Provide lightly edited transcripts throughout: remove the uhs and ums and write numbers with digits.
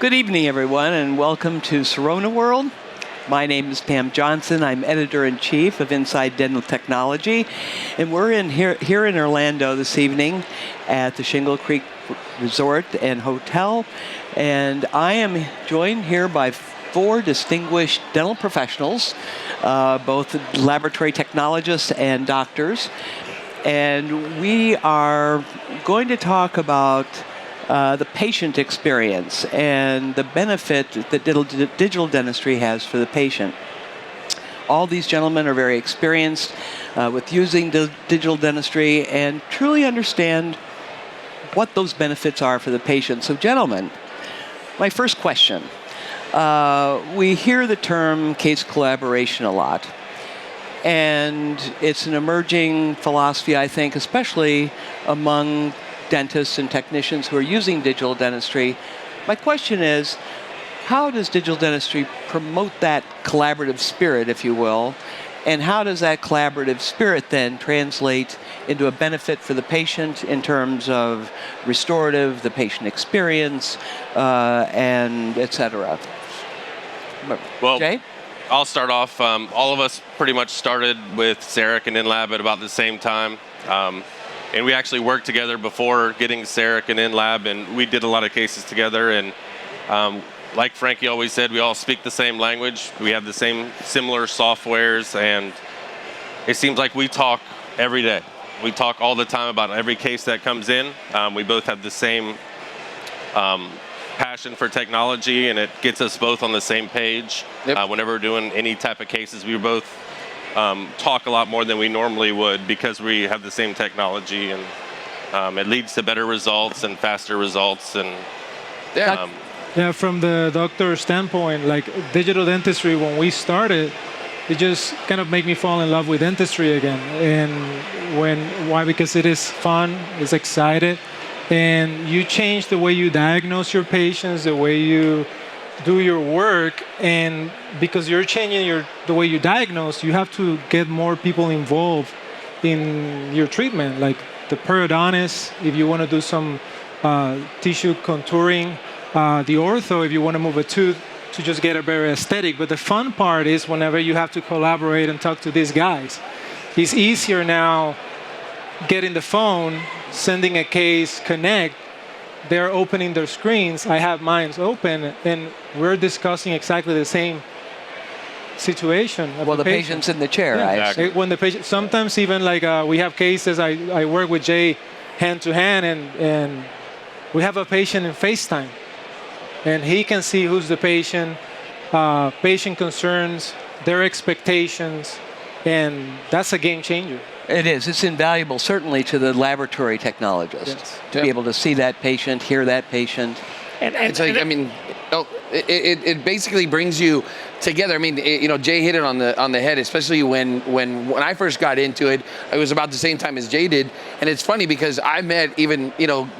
Good evening, everyone, and welcome to Sirona World. My name is Pam Johnson. I'm Editor-in-Chief of Inside Dental Technology, and we're here in Orlando this evening at the Shingle Creek Resort and Hotel, and I am joined here by four distinguished dental professionals, both laboratory technologists and doctors, and we are going to talk about the patient experience and the benefit that digital dentistry has for the patient. All these gentlemen are very experienced with using digital dentistry and truly understand what those benefits are for the patient. So gentlemen, my first question. We hear the term case collaboration a lot, and it's an emerging philosophy, I think, especially among dentists and technicians who are using digital dentistry. My question is, how does digital dentistry promote that collaborative spirit, if you will, and how does that collaborative spirit then translate into a benefit for the patient in terms of restorative, the patient experience, and et cetera? Well, Jay? I'll start off. All of us pretty much started with CEREC and InLab at about the same time. And we actually worked together before getting CEREC and InLab, and we did a lot of cases together. And like Frankie always said, we all speak the same language. We have the same similar softwares, and it seems like we talk every day. We talk all the time about every case that comes in. We both have the same passion for technology, and it gets us both on the same page. Yep. Whenever we're doing any type of cases, we both talk a lot more than we normally would because we have the same technology, and it leads to better results and faster results. And yeah, from the doctor standpoint, like digital dentistry, when we started, it just kind of made me fall in love with dentistry again. And why? Because it is fun, it's exciting, and you change the way you diagnose your patients, the way you do your work, and because you're changing the way you diagnose, you have to get more people involved in your treatment, like the periodontist, if you want to do some tissue contouring, the ortho, if you want to move a tooth to just get a better aesthetic. But the fun part is whenever you have to collaborate and talk to these guys. It's easier now getting the phone, sending a case, connect. They're opening their screens. I have mine open, and we're discussing exactly the same situation. Well, the patient's in the chair. Yeah. Exactly. When the patient, sometimes even like we have cases. I work with Jay hand to hand, and we have a patient in FaceTime, and he can see who's the patient, patient concerns, their expectations, and that's a game changer. It is. It's invaluable, certainly, to the laboratory technologist to be able to see that patient, hear that patient. And it's like, I mean, it basically brings you together. I mean, Jay hit it on the head, especially when I first got into it. It was about the same time as Jay did, and it's funny because I met even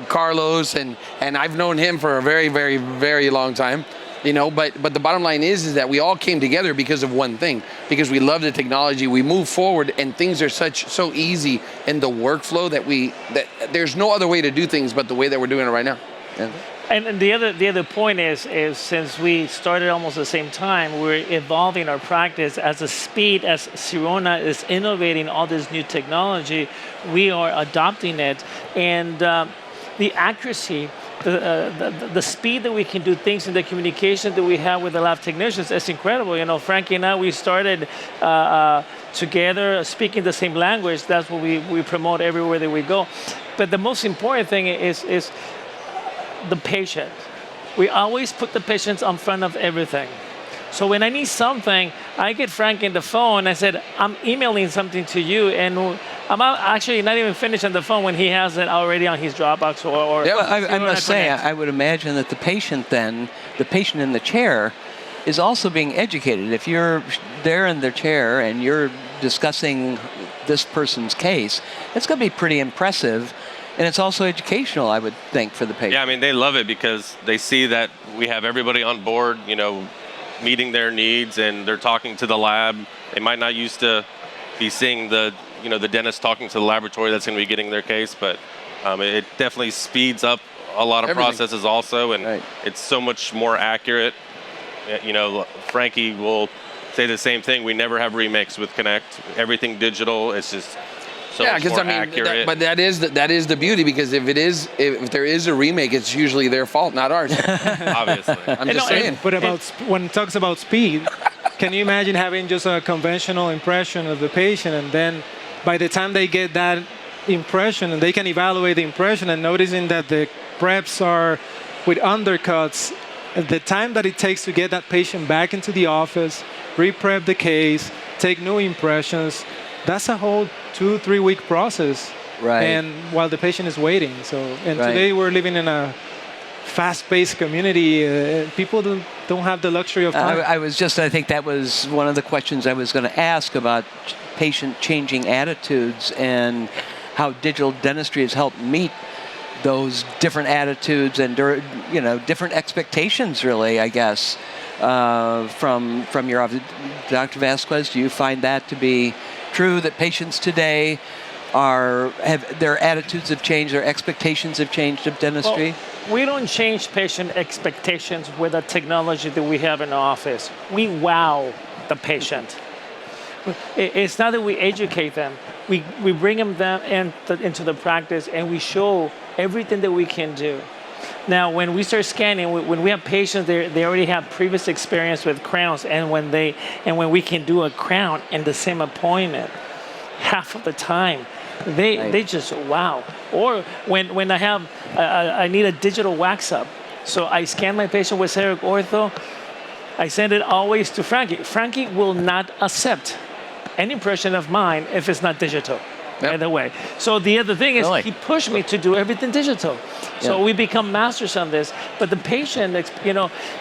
Carlos, and I've known him for a very, very, very long time. But the bottom line is that we all came together because of one thing, because we love the technology. We move forward, and things are so easy in the workflow that there's no other way to do things but the way that we're doing it right now. Yeah. And the other point is since we started almost at the same time, we're evolving our practice as the speed as Sirona is innovating all this new technology. We are adopting it, and the accuracy. The speed that we can do things and the communication that we have with the lab technicians is incredible. Frankie and I, we started together speaking the same language. That's what we promote everywhere that we go. But the most important thing is the patient. We always put the patients on front of everything. So when I need something, I get Frankie on the phone. I said, I'm emailing something to you, and I'm actually not even finished on the phone when he has it already on his Dropbox or. Yeah, I must say, I would imagine that the patient in the chair, is also being educated. If you're there in their chair and you're discussing this person's case, it's going to be pretty impressive. And it's also educational, I would think, for the patient. Yeah, I mean, they love it because they see that we have everybody on board, meeting their needs, and they're talking to the lab. They might not used to be seeing the dentist talking to the laboratory that's going to be getting their case, but it definitely speeds up a lot of Everything. processes also, and Right. it's so much more accurate. You know, Frankie will say the same thing. We never have remakes with Connect. Everything digital. It's just so much more accurate. but that is the beauty, because if there is a remake, it's usually their fault, not ours. Obviously. I'm just saying. But when it talks about speed, can you imagine having just a conventional impression of the patient, and then by the time they get that impression, and they can evaluate the impression and noticing that the preps are with undercuts, the time that it takes to get that patient back into the office, re-prep the case, take new impressions, that's a whole 2-3 week process. Right. And while the patient is waiting. So, and Right. today we're living in a fast-paced community. People don't have the luxury of time. I think that was one of the questions I was going to ask about patient changing attitudes and how digital dentistry has helped meet those different attitudes and different expectations, really, I guess, from your office. Dr. Vasquez, do you find that to be true, that patients today have their attitudes have changed, their expectations have changed of dentistry? Well, we don't change patient expectations with the technology that we have in the office. We wow the patient. It's not that we educate them. We bring them into the practice, and we show everything that we can do. Now, when we start scanning, when we have patients, they already have previous experience with crowns, and when we can do a crown in the same appointment, half of the time, they just wow. Or when I need a digital wax up, so I scan my patient with CEREC Ortho, I send it always to Frankie. Frankie will not accept any impression of mine if it's not digital. Yep. By the way. So the other thing is, Really? he pushed me to do everything digital. So we become masters on this. But the patient,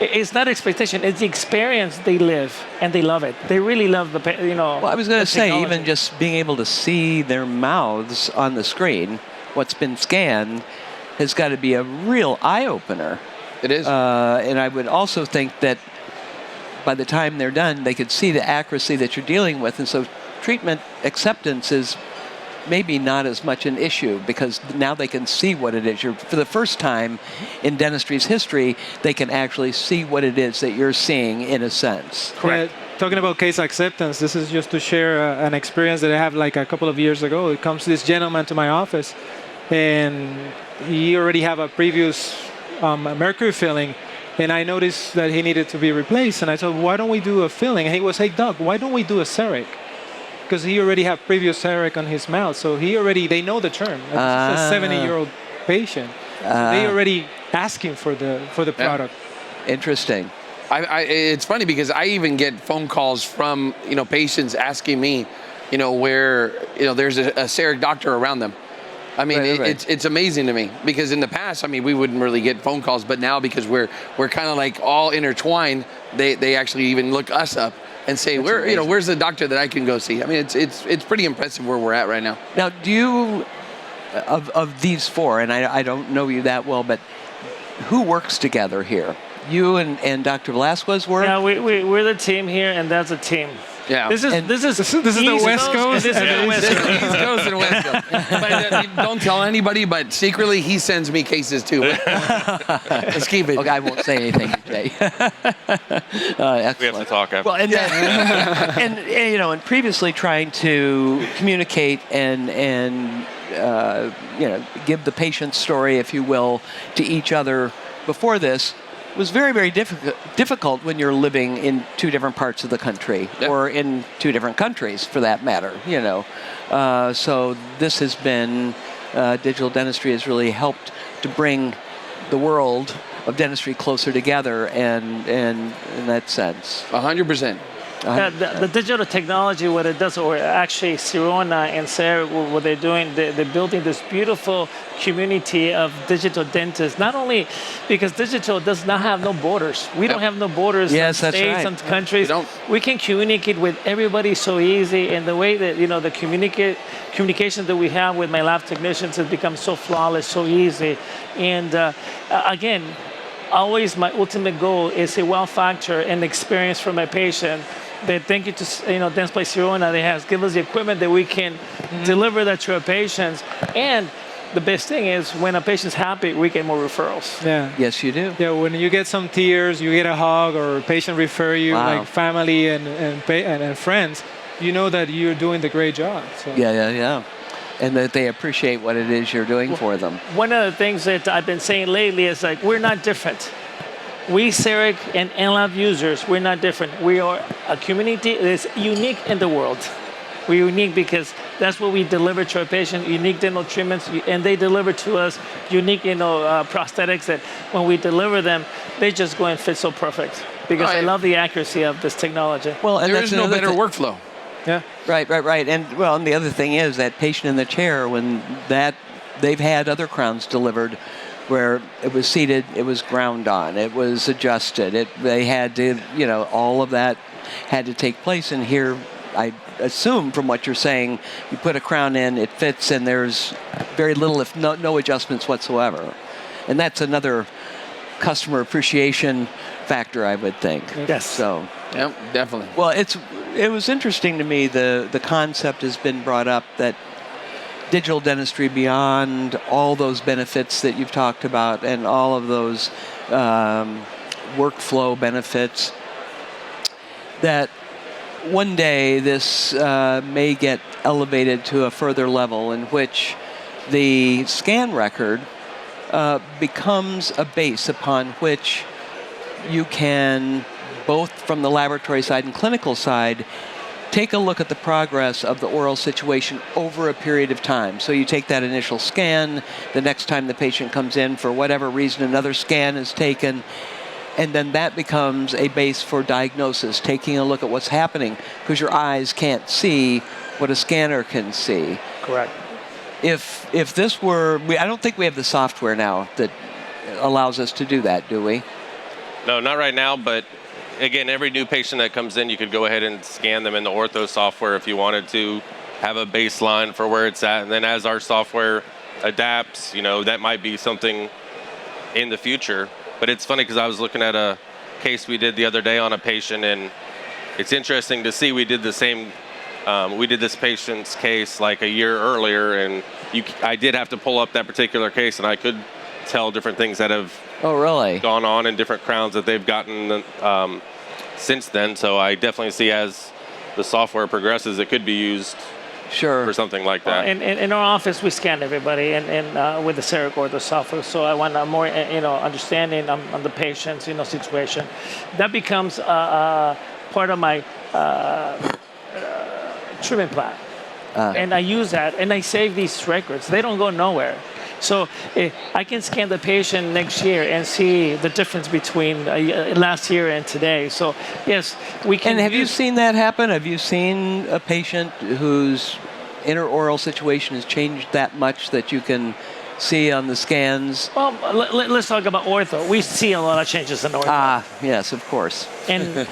it's not expectation, it's the experience they live, and they love it. They really love Well, I was going the to say, technology. even just being able to see their mouths on the screen, what's been scanned, has got to be a real eye-opener. It is. And I would also think that by the time they're done, they could see the accuracy that you're dealing with. And so treatment acceptance is maybe not as much an issue, because now they can see what it is. For the first time in dentistry's history, they can actually see what it is that you're seeing, in a sense. Correct. Talking about case acceptance, this is just to share an experience that I have like a couple of years ago. It comes this gentleman to my office, and he already have a previous mercury filling, and I noticed that he needed to be replaced. And I said, why don't we do a filling? And he was, hey, Doc, why don't we do a CEREC? Because he already had previous CEREC on his mouth, so they know the term. It's a 70-year-old patient. They already asking for the product. Interesting. It's funny because I even get phone calls from patients asking me, where there's a CEREC doctor around them. I mean, Right. it's amazing to me, because in the past, I mean, we wouldn't really get phone calls, but now, because we're kind of like all intertwined, they actually even look us up and say, where's the doctor that I can go see? I mean, it's pretty impressive where we're at right now. Now, do you, of these four, and I don't know you that well, but who works together here? You and Dr. Velasquez work? Yeah, we're the team here, and that's a team. Yeah. This is the East West Coast, and this is the West Coast. East Coast and West Coast. But don't tell anybody, but secretly he sends me cases too. Let's keep it. Okay, I won't say anything today. We have to talk after. Well, and then, and previously trying to communicate and give the patient's story, if you will, to each other before this was very, very difficult when you're living in two different parts of the country, or in two different countries, for that matter. So this has been digital dentistry has really helped to bring the world of dentistry closer together, and in that sense. 100%. The digital technology, what it does, or actually Sirona and CEREC, what they're doing, they're building this beautiful community of digital dentists. Not only because digital does not have no borders. We don't have no borders. Yes, that's states right. and countries. We can communicate with everybody so easy, and the way that the communication that we have with my lab technicians has become so flawless, so easy. And again, always my ultimate goal is a wow factor and experience for my patient. That thank you to Dentsply Sirona, they have give us the equipment that we can deliver that to our patients. And the best thing is when a patient's happy, we get more referrals. Yeah. Yes, you do. Yeah, when you get some tears, you get a hug, or a patient refer you, Wow. like family and friends, you know that you're doing the great job. So. Yeah. And that they appreciate what it is you're doing for them. One of the things that I've been saying lately is like, we're not different. We CEREC and NLAB users, we're not different. We are a community that's unique in the world. We're unique because that's what we deliver to our patients, unique dental treatments, and they deliver to us unique, prosthetics that when we deliver them, they just go and fit so perfect. Because I love the accuracy of this technology. Well, and There that's is no another better thi- workflow. Yeah. Right. And the other thing is that patient in the chair, when they've had other crowns delivered where it was seated, it was ground on, it was adjusted, they had to, all of that had to take place. And here, I assume from what you're saying, you put a crown in, it fits, and there's very little, if no adjustments whatsoever. And that's another customer appreciation factor, I would think. Yes. So. Yep, definitely. Well, it was interesting to me, the concept has been brought up that digital dentistry, beyond all those benefits that you've talked about and all of those workflow benefits, that one day this may get elevated to a further level in which the scan record becomes a base upon which you can, both from the laboratory side and clinical side, take a look at the progress of the oral situation over a period of time. So you take that initial scan, the next time the patient comes in, for whatever reason, another scan is taken, and then that becomes a base for diagnosis, taking a look at what's happening, because your eyes can't see what a scanner can see. Correct. If this were, I don't think we have the software now that allows us to do that, do we? No, not right now, but again, every new patient that comes in, you could go ahead and scan them in the ortho software if you wanted to have a baseline for where it's at. And then as our software adapts, that might be something in the future. But it's funny because I was looking at a case we did the other day on a patient, and it's interesting to see we did the same. We did this patient's case like a year earlier, and I did have to pull up that particular case, and I could tell different things that have gone on in different crowns that they've gotten since then. So I definitely see as the software progresses, it could be used for something like that. In our office, we scan everybody and with the CEREC or the software. So I want a more understanding on the patient's situation. That becomes part of my treatment plan. And I use that, and I save these records. They don't go nowhere. So I can scan the patient next year and see the difference between last year and today. So yes, we can. And have you seen that happen? Have you seen a patient whose interoral situation has changed that much that you can see on the scans? Well, let's talk about ortho. We see a lot of changes in ortho. Yes, of course. And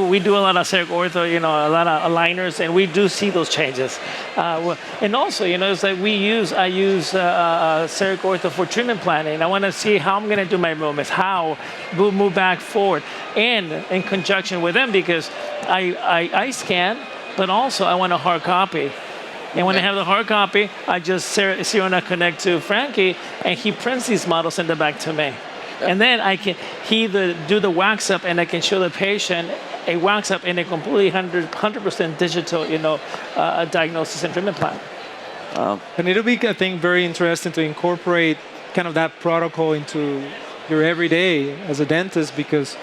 we do a lot of CEREC ortho, a lot of aligners, and we do see those changes. And also, it's like I use CEREC ortho for treatment planning. I want to see how I'm going to do my movements, how we'll move back forward, and in conjunction with them, because I scan, but also I want a hard copy. And when I have the hard copy, I just Sirona connect to Frankie, and he prints these models, send them back to me. And then he do the wax up, and I can show the patient a wax up in a completely 100% digital, diagnosis and treatment plan. And it'll be, I think, very interesting to incorporate kind of that protocol into your everyday as a dentist, because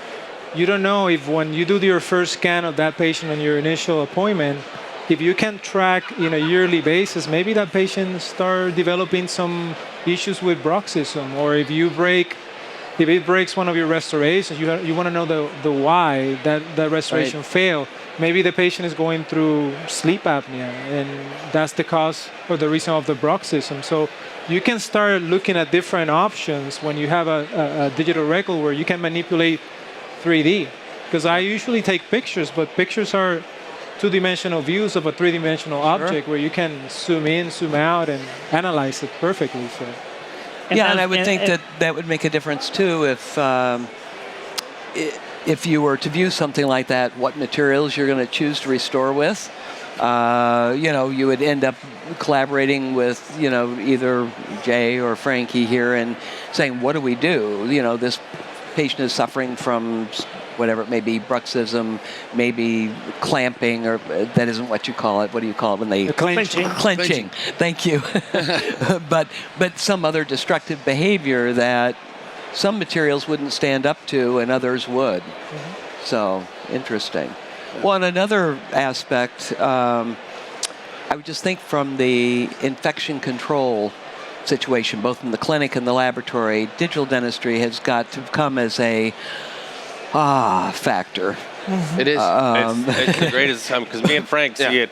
you don't know if when you do your first scan of that patient on your initial appointment, if you can track in a yearly basis, maybe that patient start developing some issues with bruxism, or if it breaks one of your restorations, you want to know the why that restoration failed. Maybe the patient is going through sleep apnea, and that's the cause or the reason of the bruxism. So you can start looking at different options when you have a digital record where you can manipulate 3D. Because I usually take pictures, but pictures are two-dimensional views of a three-dimensional object where you can zoom in, zoom out, and analyze it perfectly. So. And I would think that would make a difference too if you were to view something like that, what materials you're going to choose to restore with. you would end up collaborating with, either Jay or Frankie here and saying, what do we do? This patient is suffering from whatever it may be, bruxism, maybe clamping, or that isn't what you call it. What do you call it when they... Clenching. Thank you. but some other destructive behavior that some materials wouldn't stand up to and others would. Mm-hmm. So, interesting. Well, and another aspect, I would just think from the infection control situation, both in the clinic and the laboratory, digital dentistry has got to come as a factor. Mm-hmm. It is. It's the greatest time, because me and Frank see it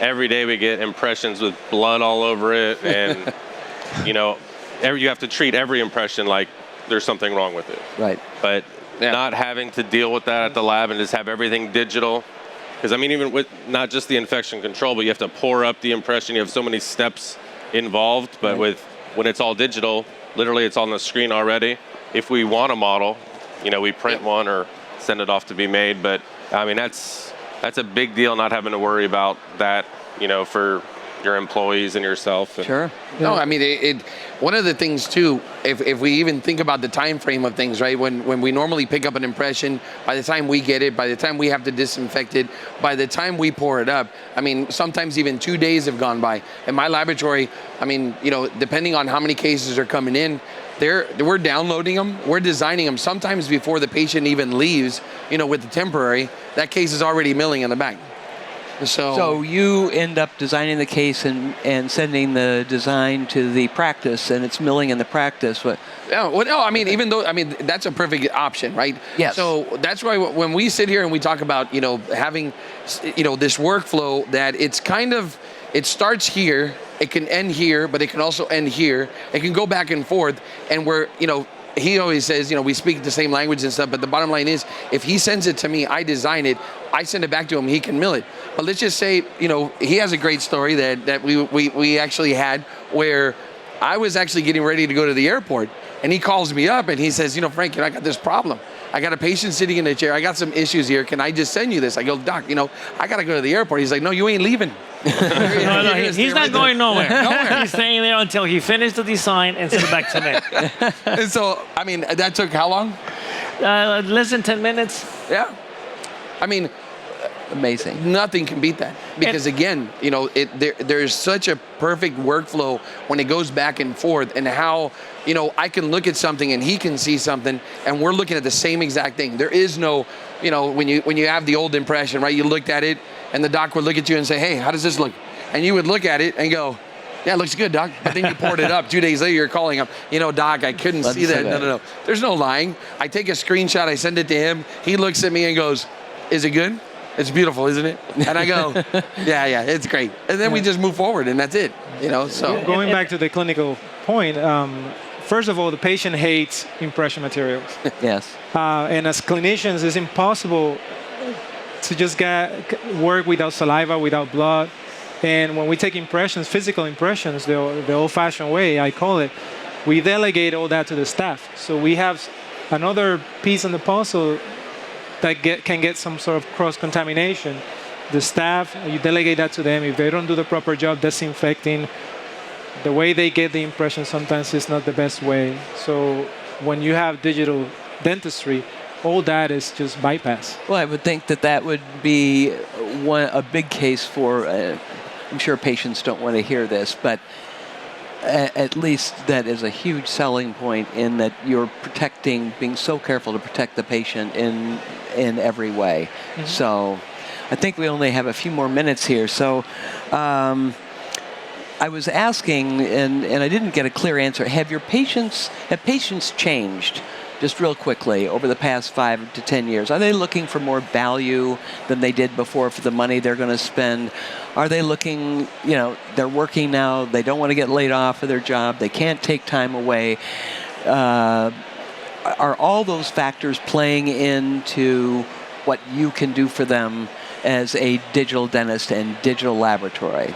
every day. We get impressions with blood all over it, and you have to treat every impression like there's something wrong with it. Right. But not having to deal with that at the lab and just have everything digital. Because even with not just the infection control, but you have to pour up the impression. You have so many steps involved. But when it's all digital, literally it's on the screen already. If we want a model, we print one or send it off to be made. But that's a big deal, not having to worry about that, for your employees and yourself. Sure. No, one of the things too, if we even think about the time frame of things, right? When we normally pick up an impression, by the time we get it, by the time we have to disinfect it, by the time we pour it up, sometimes even 2 days have gone by. In my laboratory, depending on how many cases are coming in, we're downloading them, we're designing them sometimes before the patient even leaves, with the temporary, that case is already milling in the back. So you end up designing the case and sending the design to the practice, and it's milling in the practice. Even though that's a perfect option, right? Yes. So that's why when we sit here and we talk about having this workflow, that it's it starts here, it can end here, but it can also end here. It can go back and forth, and he always says, we speak the same language and stuff, but the bottom line is, if he sends it to me, I design it, I send it back to him, he can mill it. But let's just say, he has a great story that we actually had, where I was actually getting ready to go to the airport, and he calls me up and he says, Frank, I got this problem. I got a patient sitting in a chair. I got some issues here. Can I just send you this? I go, Doc, I got to go to the airport. He's like, no, you ain't leaving. No, he's not going nowhere. He's staying there until he finished the design and sent it back to me. And so, that took how long? Less than 10 minutes. Yeah. Amazing. Nothing can beat that, because again, there's such a perfect workflow when it goes back and forth, and how I can look at something and he can see something, and we're looking at the same exact thing. There is no, when you have the old impression, right? You looked at it, and the doc would look at you and say, "Hey, how does this look?" And you would look at it and go, "Yeah, it looks good, doc." But then you poured it up. 2 days later, you're calling him, Doc, I couldn't see that. No. There's no lying. I take a screenshot, I send it to him. He looks at me and goes, "Is it good? It's beautiful, isn't it?" And I go, yeah, it's great. And then we just move forward, and that's it. So going back to the clinical point, first of all, the patient hates impression materials. Yes. And as clinicians, it's impossible to just work without saliva, without blood. And when we take impressions, physical impressions, the old-fashioned way, I call it, we delegate all that to the staff. So we have another piece in the puzzle that can get some sort of cross-contamination. The staff, you delegate that to them. If they don't do the proper job disinfecting, the way they get the impression sometimes is not the best way. So when you have digital dentistry, all that is just bypass. Well, I would think that would be a big case for, I'm sure patients don't want to hear this, but at least that is a huge selling point, in that you're being so careful to protect the patient in every way. Mm-hmm. So I think we only have a few more minutes here. So I was asking, and I didn't get a clear answer, have patients changed, just real quickly, over the past 5 to 10 years? Are they looking for more value than they did before for the money they're going to spend? Are they looking, they're working now, they don't want to get laid off of their job, they can't take time away. Are all those factors playing into what you can do for them as a digital dentist and digital laboratory?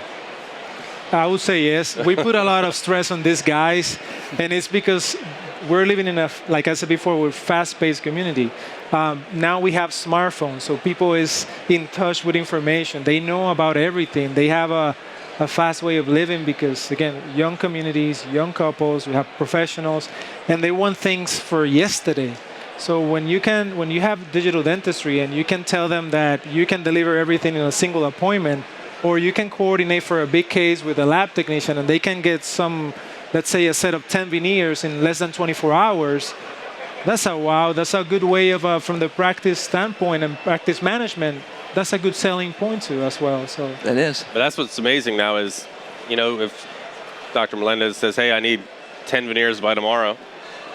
I would say yes. We put a lot of stress on these guys, and it's because we're living in a, like I said before, we're fast-paced community. Now we have smartphones, so people is in touch with information. They know about everything. They have a fast way of living because, again, young communities, young couples, we have professionals, and they want things for yesterday. So when you have digital dentistry and you can tell them that you can deliver everything in a single appointment, or you can coordinate for a big case with a lab technician and they can get some, let's say a set of 10 veneers in less than 24 hours, that's a wow, that's a good way of, from the practice standpoint and practice management, that's a good selling point too as well. So It is. But that's what's amazing now is, if Dr. Melendez says, hey, I need 10 veneers by tomorrow,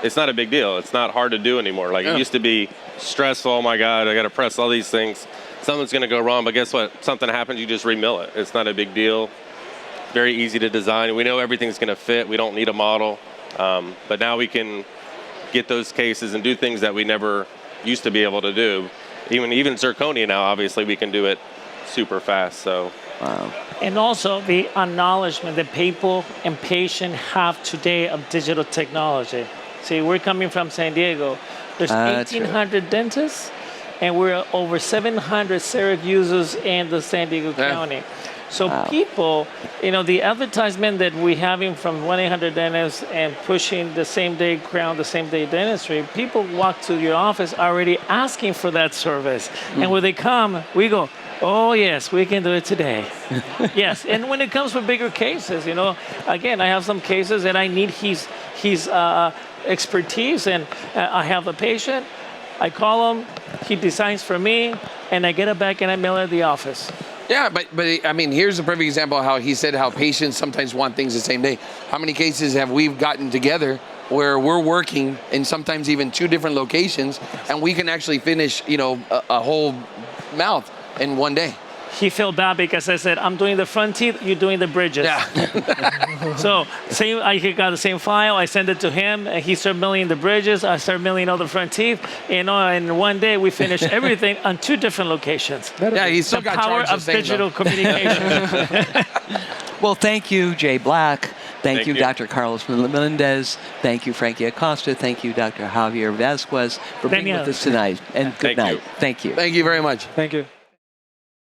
it's not a big deal. It's not hard to do anymore. Like it used to be stressful. Oh my God, I got to press all these things. Something's going to go wrong, but guess what? Something happens, you just remill it. It's not a big deal. Very easy to design. We know everything's going to fit. We don't need a model. But now we can get those cases and do things that we never used to be able to do. Even zirconia now, obviously, we can do it super fast. So. Wow. And also the acknowledgement that people and patients have today of digital technology. See, we're coming from San Diego. There's 1,800 dentists, and we're over 700 CEREC users in the San Diego County. So people, the advertisement that we're having from 1-800-Dentists and pushing the same-day crown, the same-day dentistry, people walk to your office already asking for that service. And when they come, we go, oh, yes, we can do it today. Yes, and when it comes for bigger cases, again, I have some cases that I need his expertise, and I have a patient, I call him, he designs for me, and I get it back and I mail it at the office. Yeah, but I mean, here's a perfect example of how he said how patients sometimes want things the same day. How many cases have we gotten together where we're working in sometimes even 2 different locations, and we can actually finish, a whole mouth in one day? He felt bad because I said, I'm doing the front teeth, you're doing the bridges. Yeah. So I got the same file, I send it to him, and he started milling the bridges, I started milling all the front teeth, and one day we finished everything on 2 different locations. Yeah, he's still The got power charged the of same, digital though. communication. Well, thank you, Jay Black. Thank you, you. Dr. Carlos Melendez. Thank you, Frankie Acosta. Thank you, Dr. Javier Vasquez, for being Daniel. with us tonight. And good Thank you. night. Thank you. Thank you very much. thank you.